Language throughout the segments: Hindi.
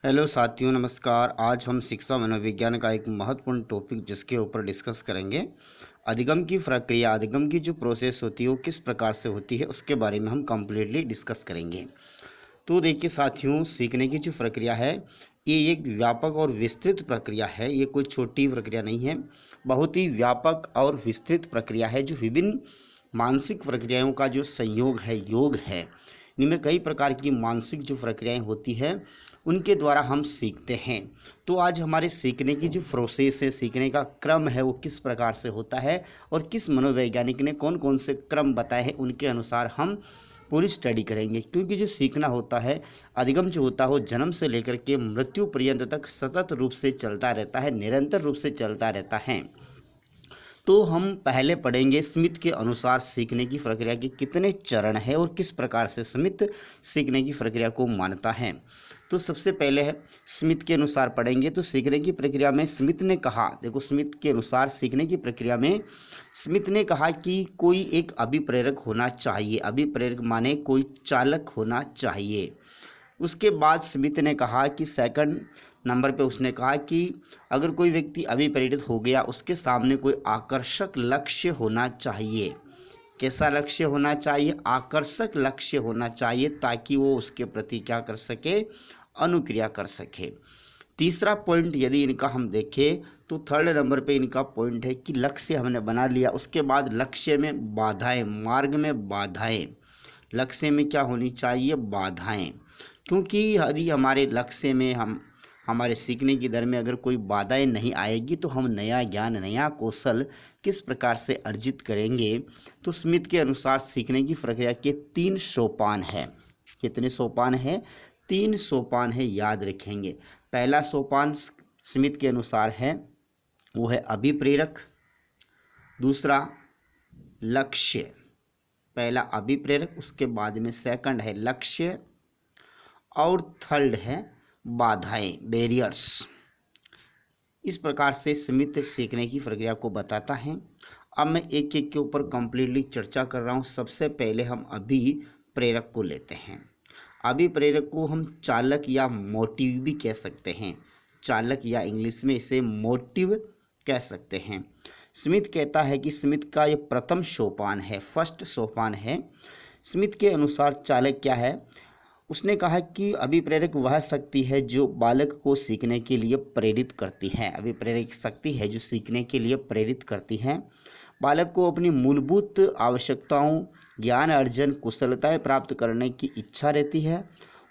हेलो साथियों, नमस्कार। आज हम शिक्षा मनोविज्ञान का एक महत्वपूर्ण टॉपिक जिसके ऊपर डिस्कस करेंगे। अधिगम की प्रक्रिया, अधिगम की जो प्रोसेस होती है वो किस प्रकार से होती है उसके बारे में हम कंप्लीटली डिस्कस करेंगे। तो देखिए साथियों, सीखने की जो प्रक्रिया है ये एक व्यापक और विस्तृत प्रक्रिया है। ये कोई छोटी प्रक्रिया नहीं है, बहुत ही व्यापक और विस्तृत प्रक्रिया है जो विभिन्न मानसिक प्रक्रियाओं का जो संयोग है, योग है। इनमें कई प्रकार की मानसिक जो प्रक्रियाएं होती हैं उनके द्वारा हम सीखते हैं। तो आज हमारे सीखने की जो प्रोसेस है, सीखने का क्रम है, वो किस प्रकार से होता है और किस मनोवैज्ञानिक ने कौन कौन से क्रम बताए हैं उनके अनुसार हम पूरी स्टडी करेंगे। क्योंकि जो सीखना होता है, अधिगम जो होता है वो जन्म से लेकर के मृत्यु पर्यंत तक सतत रूप से चलता रहता है, निरंतर रूप से चलता रहता है। तो हम पहले पढ़ेंगे स्मिथ के अनुसार सीखने की प्रक्रिया के कितने चरण हैं और किस प्रकार से स्मिथ सीखने की प्रक्रिया को मानता है। तो सबसे पहले है स्मिथ के अनुसार पढ़ेंगे। तो सीखने की प्रक्रिया में स्मिथ ने कहा, देखो स्मिथ के अनुसार सीखने की प्रक्रिया में स्मिथ ने कहा कि कोई एक अभिप्रेरक होना चाहिए। अभिप्रेरक माने कोई चालक होना चाहिए। उसके बाद स्मिथ ने कहा कि सेकंड नंबर पे उसने कहा कि अगर कोई व्यक्ति अभिप्रेरित हो गया उसके सामने कोई आकर्षक लक्ष्य होना चाहिए। कैसा लक्ष्य होना चाहिए? आकर्षक लक्ष्य होना चाहिए, ताकि वो उसके प्रति क्या कर सके, अनुक्रिया कर सके। तीसरा पॉइंट यदि इनका हम देखें तो थर्ड नंबर पे इनका पॉइंट है कि लक्ष्य हमने बना लिया, उसके बाद लक्ष्य में बाधाएं, मार्ग में बाधाएं, लक्ष्य में क्या होनी चाहिए? बाधाएं। क्योंकि यदि हमारे लक्ष्य में हमारे सीखने की दर में अगर कोई बाधाएं नहीं आएगी तो हम नया ज्ञान, नया कौशल किस प्रकार से अर्जित करेंगे। तो स्मिथ के अनुसार सीखने की प्रक्रिया के 3 सोपान है। कितने सोपान है? 3 सोपान है, याद रखेंगे। पहला सोपान स्मिथ के अनुसार है वो है अभिप्रेरक, दूसरा लक्ष्य, पहला अभिप्रेरक, उसके बाद में सेकंड है लक्ष्य और थर्ड है बाधाएं, बैरियर्स। इस प्रकार से स्मिथ सीखने की प्रक्रिया को बताता है। अब मैं एक एक के ऊपर कंप्लीटली चर्चा कर रहा हूँ। सबसे पहले हम अभिप्रेरक को लेते हैं। अभिप्रेरक को हम चालक या मोटिव भी कह सकते हैं। चालक या इंग्लिश में इसे मोटिव कह सकते हैं। स्मिथ कहता है कि स्मिथ का ये प्रथम सोपान है, फर्स्ट सोपान है। स्मिथ के अनुसार चालक क्या है? उसने कहा कि अभिप्रेरक वह शक्ति है जो बालक को सीखने के लिए प्रेरित करती है। अभिप्रेरक शक्ति है जो सीखने के लिए प्रेरित करती है। बालक को अपनी मूलभूत आवश्यकताओं, ज्ञान अर्जन, कुशलताएं प्राप्त करने की इच्छा रहती है।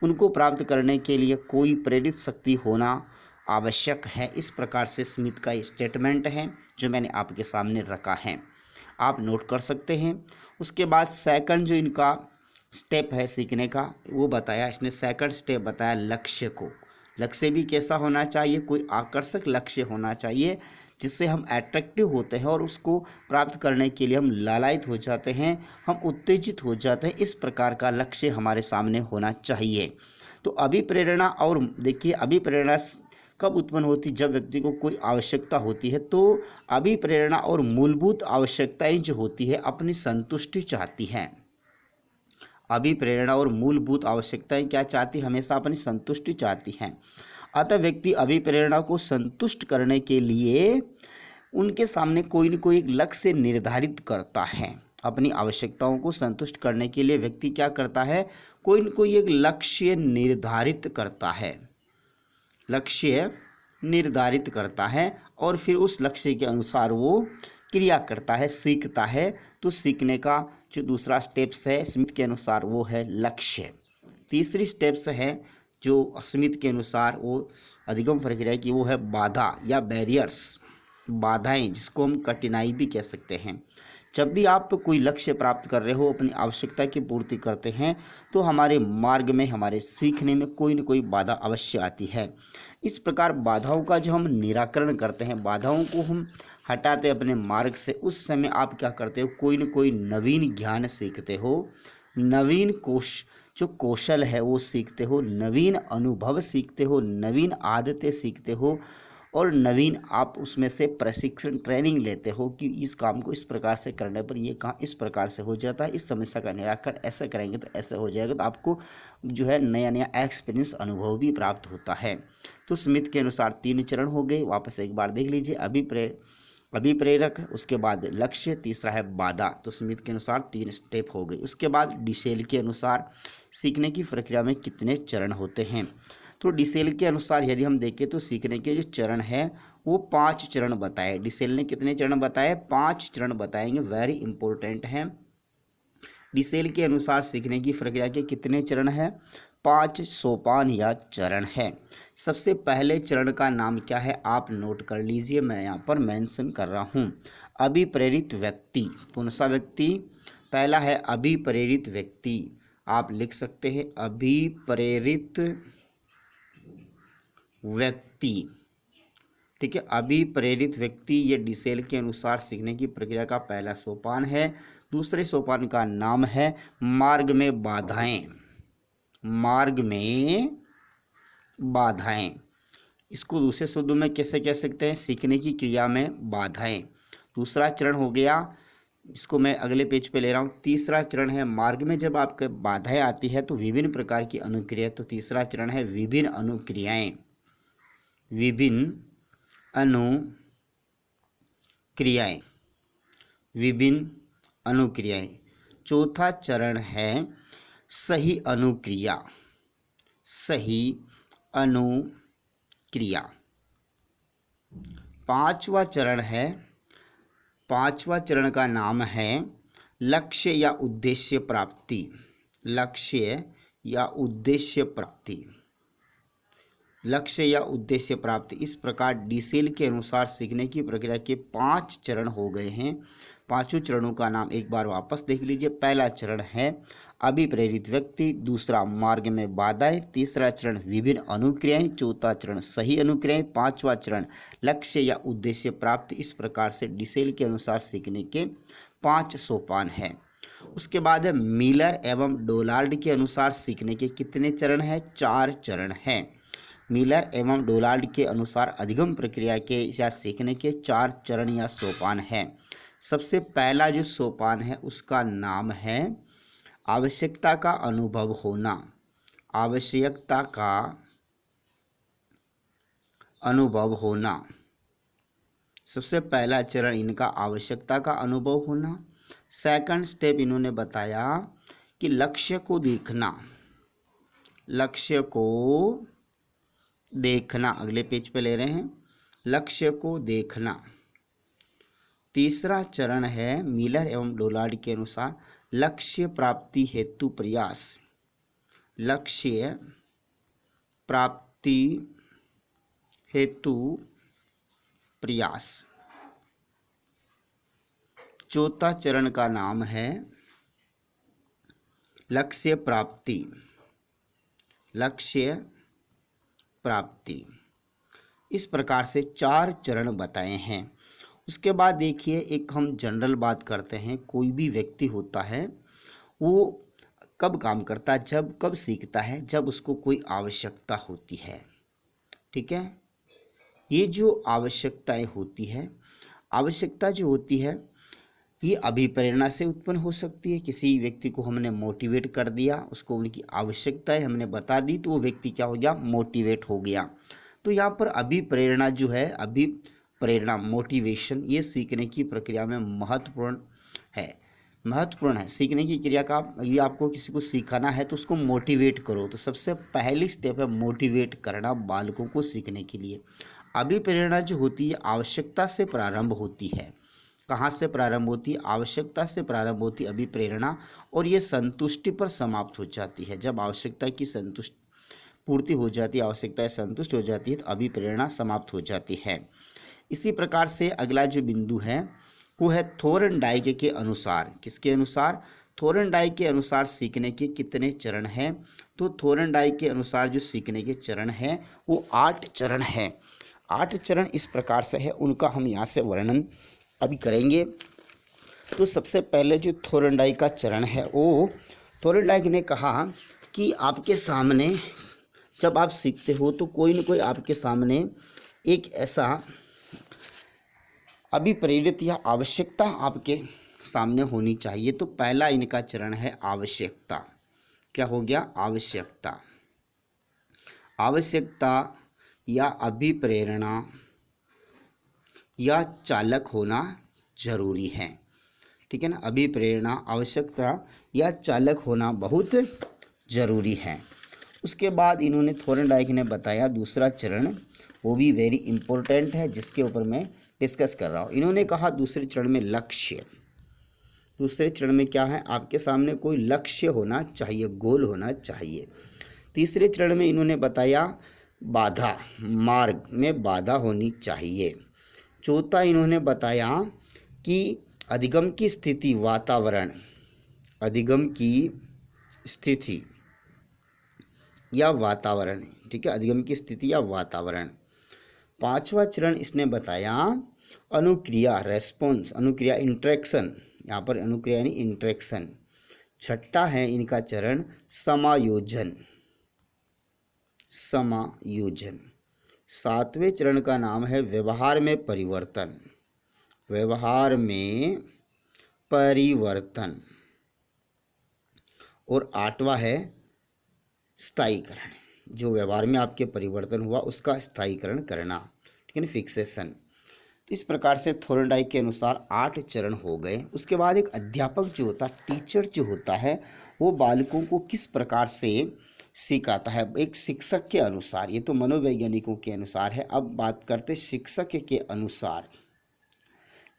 उनको प्राप्त करने के लिए कोई प्रेरित शक्ति होना आवश्यक है। इस प्रकार से स्मिथ का स्टेटमेंट है जो मैंने आपके सामने रखा है, आप नोट कर सकते हैं। उसके बाद सेकंड जो इनका स्टेप है सीखने का वो बताया इसने। सेकंड स्टेप बताया लक्ष्य को। लक्ष्य भी कैसा होना चाहिए? कोई आकर्षक लक्ष्य होना चाहिए जिससे हम अट्रैक्टिव होते हैं और उसको प्राप्त करने के लिए हम लालायित हो जाते हैं, हम उत्तेजित हो जाते हैं। इस प्रकार का लक्ष्य हमारे सामने होना चाहिए। तो अभिप्रेरणा, और देखिए अभिप्रेरणा कब उत्पन्न होती? जब व्यक्ति को कोई आवश्यकता होती है। तो अभिप्रेरणा और मूलभूत आवश्यकताएं जो होती है अपनी संतुष्टि चाहती हैं। अभिप्रेरणा और मूलभूत आवश्यकताएं क्या चाहती? हमेशा अपनी संतुष्टि चाहती हैं। अतः व्यक्ति अभिप्रेरणा को संतुष्ट करने के लिए उनके सामने कोई न कोई एक लक्ष्य निर्धारित करता है। अपनी आवश्यकताओं को संतुष्ट करने के लिए व्यक्ति क्या करता है? कोई न कोई एक लक्ष्य निर्धारित करता है, लक्ष्य निर्धारित करता है और फिर उस लक्ष्य के अनुसार वो क्रिया करता है, सीखता है। तो सीखने का जो दूसरा स्टेप्स है स्मिथ के अनुसार वो है लक्ष्य। तीसरी स्टेप्स है जो स्मिथ के अनुसार वो अधिगम प्रक्रिया की, वो है बाधा या बैरियर्स, बाधाएं, जिसको हम कठिनाई भी कह सकते हैं। जब भी आप कोई लक्ष्य प्राप्त कर रहे हो, अपनी आवश्यकता की पूर्ति करते हैं, तो हमारे मार्ग में, हमारे सीखने में कोई न कोई बाधा अवश्य आती है। इस प्रकार बाधाओं का जो हम निराकरण करते हैं, बाधाओं को हम हटाते हैं अपने मार्ग से, उस समय आप क्या करते हो? कोई न कोई नवीन ज्ञान सीखते हो, नवीन जो कौशल है वो सीखते हो, नवीन अनुभव सीखते हो, नवीन आदतें सीखते हो और नवीन आप उसमें से प्रशिक्षण ट्रेनिंग लेते हो कि इस काम को इस प्रकार से करने पर ये काम इस प्रकार से हो जाता है, इस समस्या का निराकरण ऐसा करेंगे तो ऐसा हो जाएगा, तो आपको जो है नया नया एक्सपीरियंस अनुभव भी प्राप्त होता है। तो स्मिथ के अनुसार 3 चरण हो गए, वापस एक बार देख लीजिए। अभिप्रेरक, उसके बाद लक्ष्य, तीसरा है बाधा। तो स्मिथ के अनुसार 3 स्टेप हो गए। उसके बाद डिसेल के अनुसार सीखने की प्रक्रिया में कितने चरण होते हैं? तो डिसेल के अनुसार यदि हम देखें तो सीखने के जो चरण है वो 5 चरण बताए। डिसेल ने कितने चरण बताए? 5 चरण बताएंगे, वेरी इंपॉर्टेंट है। डिसेल के अनुसार सीखने की प्रक्रिया के कितने चरण हैं? 5 सोपान या चरण है। सबसे पहले चरण का नाम क्या है आप नोट कर लीजिए, मैं यहाँ पर मेंशन कर रहा हूँ। अभिप्रेरित व्यक्ति। कौन सा व्यक्ति? पहला है अभिप्रेरित व्यक्ति, आप लिख सकते हैं अभिप्रेरित व्यक्ति। ठीक है, अभिप्रेरित व्यक्ति ये डिसेल के अनुसार सीखने की प्रक्रिया का पहला सोपान है। दूसरे सोपान का नाम है मार्ग में बाधाएं। मार्ग में बाधाएं, इसको दूसरे शब्दों में कैसे कह सकते हैं? सीखने की क्रिया में बाधाएं। दूसरा चरण हो गया, इसको मैं अगले पेज पे ले रहा हूँ। तीसरा चरण है मार्ग में जब आपके बाधाएं आती है तो विभिन्न प्रकार की अनुक्रिया। तो तीसरा चरण है विभिन्न अनुक्रियाएं। विभिन्न अनुक्रियाएं, विभिन्न अनुक्रियाएं। चौथा चरण है सही अनुक्रिया। सही अनुक्रिया। पांचवा चरण का नाम है लक्ष्य या उद्देश्य प्राप्ति। लक्ष्य या उद्देश्य प्राप्ति। लक्ष्य या उद्देश्य प्राप्ति। इस प्रकार डिसेल के अनुसार सीखने की प्रक्रिया के 5 चरण हो गए हैं। पांचों चरणों का नाम एक बार वापस देख लीजिए। पहला चरण है अभिप्रेरित व्यक्ति, दूसरा मार्ग में बाधाएं, तीसरा चरण विभिन्न अनुक्रियाएं, चौथा चरण सही अनुक्रियाएं, पांचवा चरण लक्ष्य या उद्देश्य प्राप्ति। इस प्रकार से डिसेल के अनुसार सीखने के 5 सोपान हैं। उसके बाद है मिलर एवं डोलार्ड के अनुसार सीखने के कितने चरण हैं? 4 चरण हैं। मिलर एवं डोलार्ड के अनुसार अधिगम प्रक्रिया के या सीखने के 4 चरण या सोपान हैं। सबसे पहला जो सोपान है उसका नाम है आवश्यकता का अनुभव होना। आवश्यकता का अनुभव होना, सबसे पहला चरण इनका आवश्यकता का अनुभव होना। सेकंड स्टेप इन्होंने बताया कि लक्ष्य को देखना। लक्ष्य को देखना, अगले पेज पे ले रहे हैं, लक्ष्य को देखना। तीसरा चरण है मिलर एवं डोलार्ड के अनुसार लक्ष्य प्राप्ति हेतु प्रयास। लक्ष्य प्राप्ति हेतु प्रयास। चौथा चरण का नाम है लक्ष्य प्राप्ति। लक्ष्य प्राप्ति। इस प्रकार से 4 चरण बताए हैं। उसके बाद देखिए एक हम जनरल बात करते हैं। कोई भी व्यक्ति होता है वो कब काम करता है? जब कब सीखता है? जब उसको कोई आवश्यकता होती है। ठीक है, ये जो आवश्यकताएं होती है, आवश्यकता जो होती है ये अभिप्रेरणा से उत्पन्न हो सकती है। किसी व्यक्ति को हमने मोटिवेट कर दिया, उसको उनकी आवश्यकताएं हमने बता दी तो वो व्यक्ति क्या हो गया? मोटिवेट हो गया। तो यहाँ पर अभिप्रेरणा जो है, अभिप्रेरणा मोटिवेशन, ये सीखने की प्रक्रिया में महत्वपूर्ण है। सीखने की क्रिया का यदि आपको किसी को सिखाना है तो उसको मोटिवेट करो। तो सबसे पहली स्टेप है मोटिवेट करना बालकों को सीखने के लिए। अभिप्रेरणा जो होती है आवश्यकता से प्रारंभ होती है। कहाँ से प्रारंभ होती है? आवश्यकता से प्रारंभ होती है अभिप्रेरणा, और ये संतुष्टि पर समाप्त हो जाती है। जब आवश्यकता की पूर्ति हो जाती है, आवश्यकताएं संतुष्ट हो जाती है तो अभिप्रेरणा समाप्त हो जाती है। इसी प्रकार से अगला जो बिंदु है वो है थोर्नडाइक के अनुसार। किसके अनुसार? थोर्नडाइक के अनुसार सीखने के कितने चरण हैं? तो थोर्नडाइक के अनुसार जो सीखने के चरण हैं वो 8 चरण हैं। 8 चरण इस प्रकार से है, उनका हम यहाँ से वर्णन अभी करेंगे। तो सबसे पहले जो थोर्नडाइक का चरण है वो थोर्नडाइक ने कहा कि आपके सामने जब आप सीखते हो तो कोई न कोई आपके सामने एक ऐसा अभिप्रेरित या आवश्यकता आपके सामने होनी चाहिए। तो पहला इनका चरण है आवश्यकता। क्या हो गया? आवश्यकता। आवश्यकता या अभिप्रेरणा या चालक होना जरूरी है। ठीक है ना, अभिप्रेरणा, आवश्यकता या चालक होना बहुत जरूरी है। उसके बाद इन्होंने थॉर्नडाइक ने बताया दूसरा चरण, वो भी वेरी इंपॉर्टेंट है, जिसके ऊपर मैं डिस्कस कर रहा हूँ। इन्होंने कहा दूसरे चरण में लक्ष्य। दूसरे चरण में क्या है? आपके सामने कोई लक्ष्य होना चाहिए, गोल होना चाहिए। तीसरे चरण में इन्होंने बताया बाधा, मार्ग में बाधा होनी चाहिए। चौथा इन्होंने बताया कि अधिगम की स्थिति, वातावरण, अधिगम की स्थिति या वातावरण। ठीक है, अधिगम की स्थिति या वातावरण। पांचवा चरण इसने बताया अनुक्रिया, रेस्पॉन्स, अनुक्रिया, इंटरेक्शन। यहाँ पर अनुक्रिया यानी इंटरेक्शन। छठा है इनका चरण समायोजन, समायोजन। सातवें चरण का नाम है व्यवहार में परिवर्तन, व्यवहार में परिवर्तन। और आठवां है स्थायीकरण, जो व्यवहार में आपके परिवर्तन हुआ उसका स्थायीकरण करना। ठीक है ना, फिक्सेशन। तो इस प्रकार से थॉर्नडाइक के अनुसार 8 चरण हो गए। उसके बाद एक अध्यापक जो होता है, टीचर जो होता है, वो बालकों को किस प्रकार से सिखाता है एक शिक्षक के अनुसार। ये तो मनोवैज्ञानिकों के अनुसार है। अब बात करते शिक्षक के अनुसार।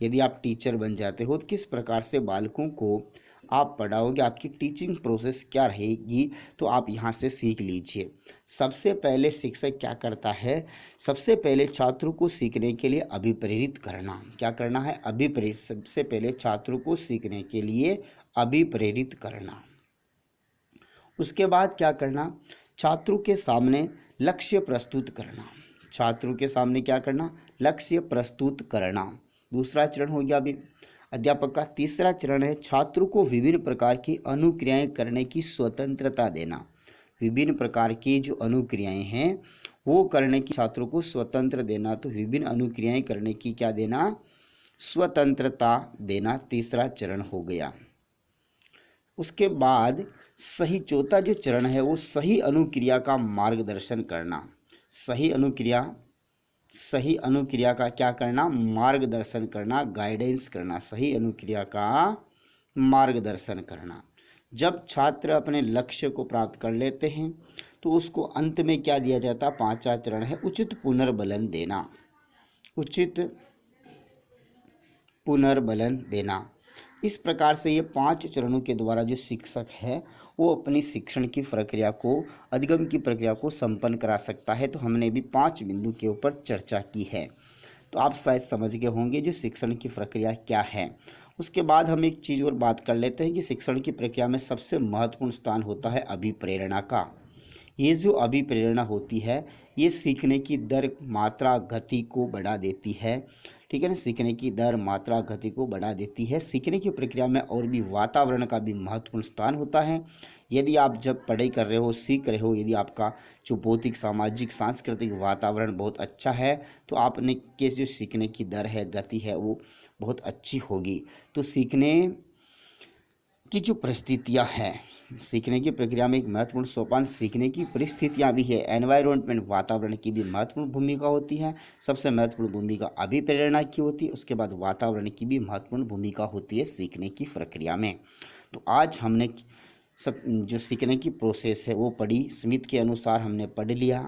यदि आप टीचर बन जाते हो तो किस प्रकार से बालकों को आप पढ़ाओगे, आपकी टीचिंग प्रोसेस क्या रहेगी, तो आप यहाँ से सीख लीजिए। सबसे पहले शिक्षक क्या करता है? सबसे पहले छात्रों को सीखने के लिए अभिप्रेरित करना। क्या करना है? अभिप्रेरित। सबसे पहले छात्रों को सीखने के लिए अभिप्रेरित करना। उसके बाद क्या करना? छात्रों के सामने लक्ष्य प्रस्तुत करना। छात्रों के सामने क्या करना? लक्ष्य प्रस्तुत करना। दूसरा चरण हो गया अभी अध्यापक का। तीसरा चरण है छात्रों को विभिन्न प्रकार की अनुक्रियाएं करने की स्वतंत्रता देना। विभिन्न प्रकार की जो अनुक्रियाएं हैं वो करने की छात्रों को स्वतंत्र देना। तो विभिन्न अनुक्रियाएं करने की क्या देना? स्वतंत्रता देना। तीसरा चरण हो गया। उसके बाद सही, चौथा जो चरण है वो सही अनुक्रिया का मार्गदर्शन करना। सही अनुक्रिया, सही अनुक्रिया का क्या करना? मार्गदर्शन करना, गाइडेंस करना। सही अनुक्रिया का मार्गदर्शन करना। जब छात्र अपने लक्ष्य को प्राप्त कर लेते हैं तो उसको अंत में क्या दिया जाता है? पांचवा चरण है उचित पुनर्बलन देना। उचित पुनर्बलन देना। इस प्रकार से ये 5 चरणों के द्वारा जो शिक्षक है वो अपनी शिक्षण की प्रक्रिया को, अधिगम की प्रक्रिया को संपन्न करा सकता है। तो हमने भी 5 बिंदु के ऊपर चर्चा की है। तो आप शायद समझ गए होंगे जो शिक्षण की प्रक्रिया क्या है। उसके बाद हम एक चीज़ और बात कर लेते हैं कि शिक्षण की प्रक्रिया में सबसे महत्वपूर्ण स्थान होता है अभिप्रेरणा का। ये जो अभिप्रेरणा होती है ये सीखने की दर, मात्रा, गति को बढ़ा देती है। ठीक है ना, सीखने की दर, मात्रा, गति को बढ़ा देती है। सीखने की प्रक्रिया में और भी वातावरण का भी महत्वपूर्ण स्थान होता है। यदि आप जब पढ़ाई कर रहे हो, सीख रहे हो, यदि आपका जो भौतिक, सामाजिक, सांस्कृतिक वातावरण बहुत अच्छा है तो आपने के जो सीखने की दर है, गति है, वो बहुत अच्छी होगी। तो सीखने की जो परिस्थितियाँ हैं, सीखने की प्रक्रिया में एक महत्वपूर्ण सोपान सीखने की परिस्थितियाँ भी है। एनवायरनमेंट, वातावरण की भी महत्वपूर्ण भूमिका होती है। सबसे महत्वपूर्ण भूमिका अभिप्रेरणा की होती है। उसके बाद वातावरण की भी महत्वपूर्ण भूमिका होती है सीखने की प्रक्रिया में। तो आज हमने सब जो सीखने की प्रोसेस है वो पढ़ी। स्मिथ के अनुसार हमने पढ़ लिया,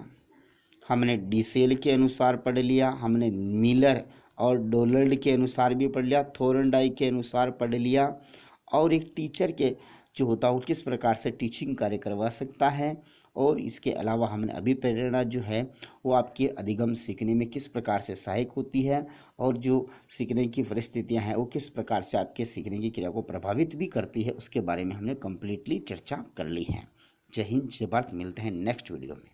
हमने डीसेल के अनुसार पढ़ लिया, हमने मिलर और डोनाल्ड के अनुसार भी पढ़ लिया, थॉर्नडाइक के अनुसार पढ़ लिया। और एक टीचर के जो होता है वो किस प्रकार से टीचिंग कार्य करवा सकता है। और इसके अलावा हमने अभिप्रेरणा जो है वो आपके अधिगम सीखने में किस प्रकार से सहायक होती है, और जो सीखने की परिस्थितियां हैं वो किस प्रकार से आपके सीखने की क्रिया को प्रभावित भी करती है, उसके बारे में हमने कम्प्लीटली चर्चा कर ली है। जय हिंद, जय भारत। मिलते हैं नेक्स्ट वीडियो में।